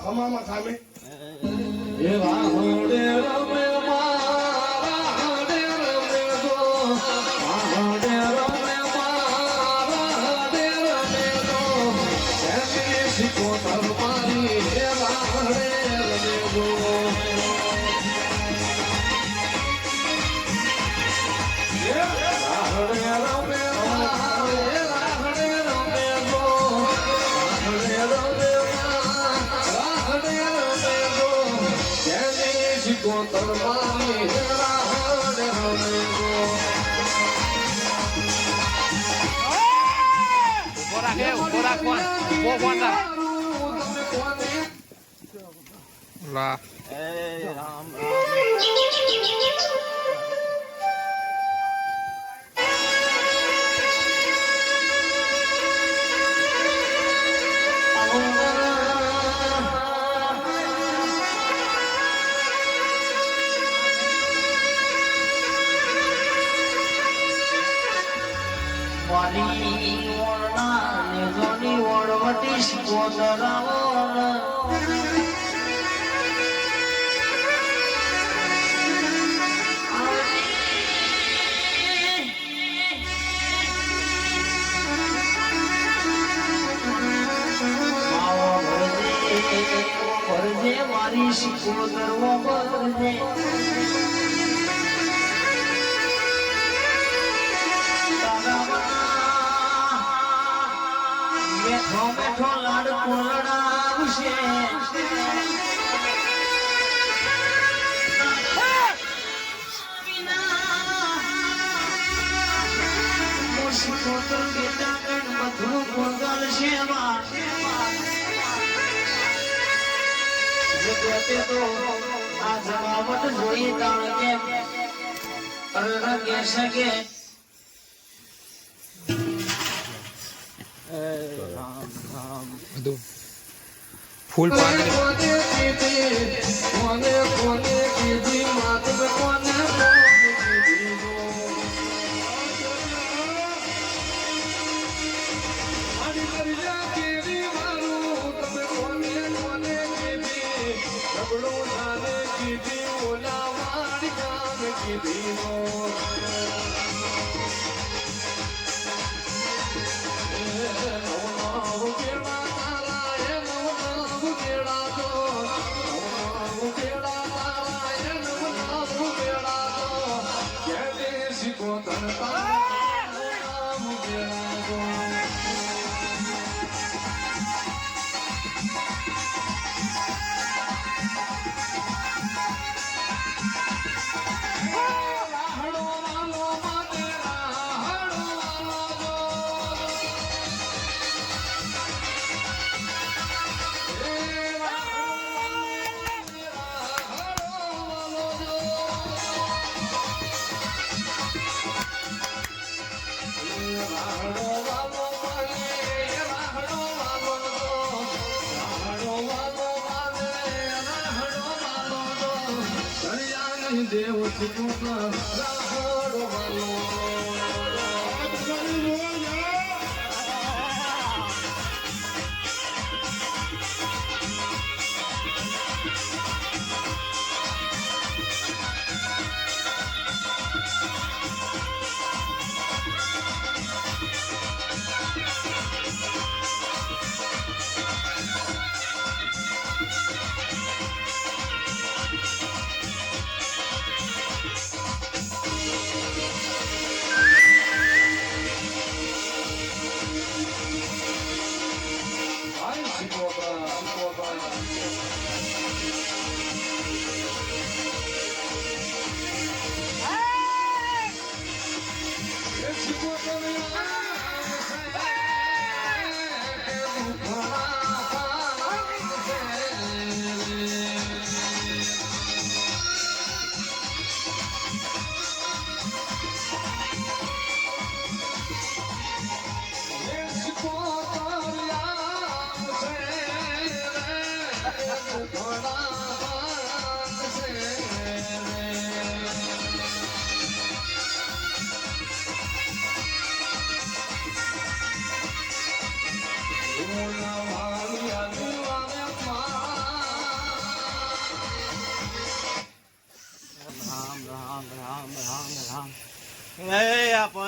ખમામાં ખામે એવા હોડે રમે મારા હડે રમે ગો હડે રમે મારા હડે રમે ગો એની શીખો તરમારી એવા હડે રમે ગો મારી શીખો દરવો બરજે મેઠો મેઠો લાડ કોલડાવશે શીખો તો બેટા ગણ બધું કોગલ છે તો આ જમાવટ જોઈ તાણ કેમ અરે કે શકે ફૂલ પાણી કોને કોને કીધી માતબ કોને દેવ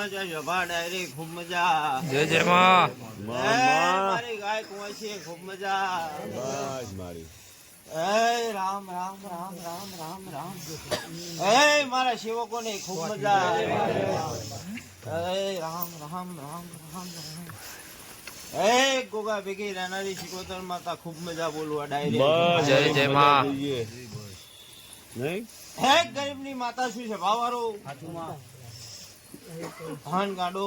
કુંવાચા સભા ડાયરી ખૂબ મજા. જય જય માં. મારી ગાય કુંવાચી ખૂબ મજા. રામ રામ રામ રામ રામ રામ. મારા સેવકોને ખૂબ મજા. રામ રામ રામ રામ રામ. ગોગા ભેગી રહેનારી શિકોતર માતા ખૂબ મજા બોલવા ડાયરી. જય જય માં. ગરીબ ની માતા શું છે ભાવારો ભાન ગાડો.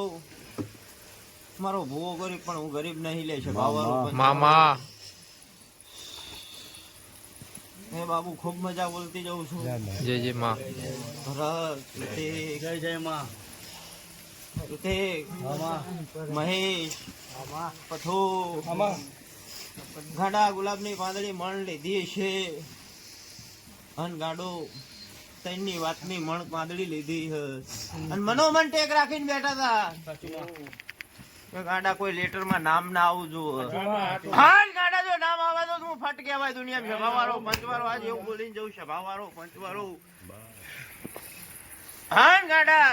મારો ભૂવો ગરીબ પણ હું ગરીબ નહીં લે છે ભાવારો. મામા. હે બાબુ ખૂબ મજા બોલતી જાઉં છું. જય જય માં. ભરત, ઋતિક, જય જય માં. ઋતિક, મહેશ, પથો, ગાડા ગુલાબની પાંદડી મણ લીધી છે. અન ગાડો તૈની વાતની મણ પાંદડી લીધી છે. અને મનોમન ટેક રાખીને બેઠા હતા કે ગાડા કોઈ લેટરમાં નામ ના આવું જોઈએ. હા ગાડા જો નામ આવે તો હું ફટ કહેવાય દુનિયામાં. સભાવાળો પંચવાળો આજે એવું બોલીને જવું. સભાવાળો પંચવાળો. હા ગાડા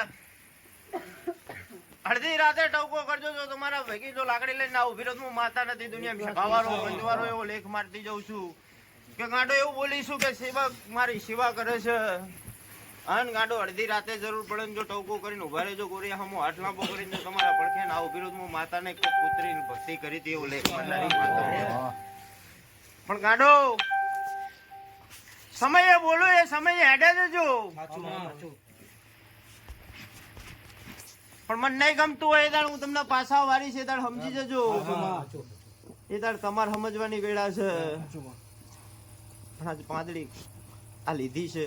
અડધી રાતે ટવકો કરજો. જો તમારા ભેગી જો લાકડી લઈને આવું વિરોધ હું માતા નથી દુનિયામાં. સભાવાળો પંચવાળો એવો લેખ મારતી જઉં છું કે ગાડો એવું બોલીશું કે સેવક મારી સેવા કરે છે. અન ગાડો અડધી રાતે જરૂર પડે ને જો ટવકો કરીને ઉભા રહેજો ગોરી હમો હાથ લાંબો કરીને તમારા પડખે ને આવું વિરોધ હું માતાને પુત્રી ભક્તિ કરી હતી એવું લેખ મારનારી માતા. પણ ગાડો સમયે બોલો એ સમયે હેડે જજો. પણ મને નહીં ગમતું હોય એ દાડ હું તમને પાછા વારી છે દાડ સમજી જજો. એ દાડ તમારે સમજવાની વેળા છે. આજ પાંદડી આ લીધી છે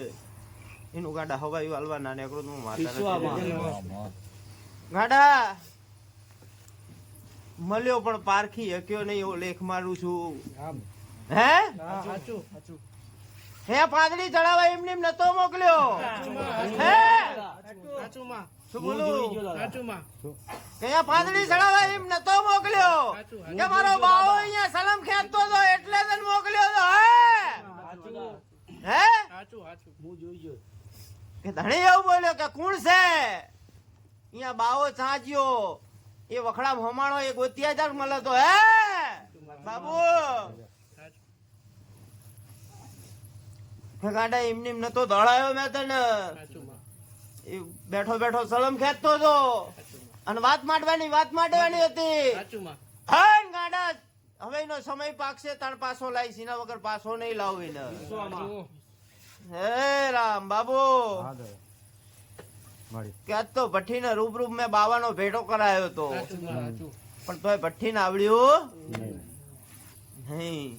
એનું ગાડા હવાઈ વાલવા ના નીકળો હું માતા ગાડા મળ્યો પણ પારખી હક્યો નહીં એવો લેખ મારું છું. હે પાંદડી ચડાવવા એમને એમ નતો મોકલ્યો. હે શું બોલું કે પાંદડી ચડાવવા એમ નતો મોકલ્યો કે મારો બાવો અહીંયા સલમ ખેંચતો હતો એટલે તને મોકલ્યો હતો. હે કે ધણી એવું બોલ્યો કે કોણ છે અહીંયા બાવો ચાંચ્યો એ વખડા હોમાણો એ ગોતિયા જાક મળે તો. હે બાબુ ગાડા એમને એમ નતો દોડાયો મેં તને. એ બેઠો બેઠો સલમ ખેંચતો હતો અને વાત માંડવાની હતી. હા ગાડા હવે એનો સમય પાકશે તાણ પાછો લાવીશ. એના વગર પાછો નહીં લાવું એને. હે રામ બાબુ કે આજ તો ભઠ્ઠી ને રૂબરૂ મેં બાવાનો ભેટો કરાયો હતો પણ તોય ભઠ્ઠી ને આવડ્યું નહીં.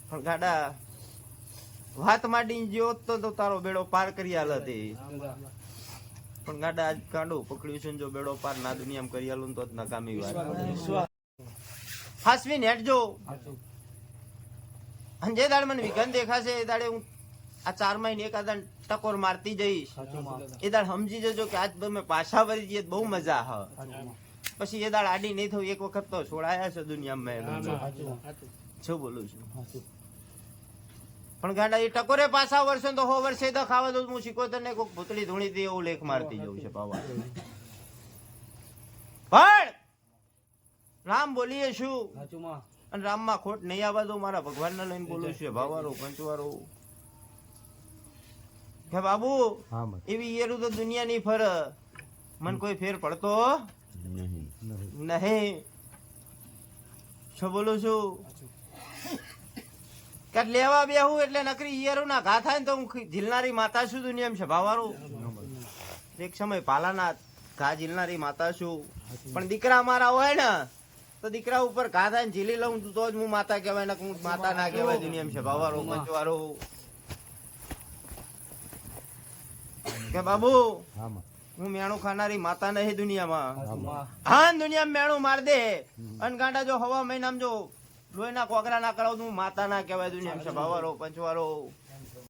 પણ ગાડા વાત માંડી ગયો તો તારો બેડો પાર કરી આલ હતી. પણ ગાડા આજ કાંડું પકડ્યું છે જો બેડો પાર ના દુનિયામાં કરી આલું તો નકામી વાત. હાસવીને હેઠજો. અને જે દાડ મને વિઘન દેખાશે એ દાડે હું આ 4 મહિને એકાદા ટકોર મારતી જઈશ. એ દાડ સમજી જજો કે આજ તમે પાછા વળી જઈએ બહુ મજા હ. પછી એ દાડ આડી નહીં થયું. એક વખત તો છોડાયા છે દુનિયામાં. શું બોલું છું પણ ગાડા એ ટકોરે પાછા વર્ષે તો 100 વર્ષે તો ખાવા દો. હું શીખોતર ને કોઈક ભૂતળી ધૂણી દે એવું લેખ મારતી જવું છે પાવા. પણ રામ બોલીએ શું અને રામમાં ખોટ નહીં આવવા દો. મારા ભગવાન ને લઈને બોલું છું ભાવારો પંચવારો કે બાબુ એવી એરું તો દુનિયા ની ફર મન કોઈ ફેર પડતો નહીં. શું બોલું છું કે લેવા બેહું એટલે નકરી ઈયરું ના ઘા થાય ને તો હું ઝીલનારી માતા છું દુનિયામાં છે ભાવારો. એક સમય પાલાના ઘા ઝીલનારી માતા છું. પણ દીકરા મારા હોય ને તો દીકરા ઉપર ઘા થાય ને ઝીલી લઉં તો જ હું માતા કહેવાય ને હું માતા ના કહેવાય દુનિયામાં છે ભાવારો પંચવારો. કે બાબુ હું મેણું ખાનારી માતા નહીં દુનિયામાં. હા દુનિયામાં મેણું માર દે અને ગાંડા જો હવા મહિનામાં જો લોહીના કોગરા ના કરાવ હું માતા ના કહેવાય દુનિયામાં છે ભાવારો પંચવારો.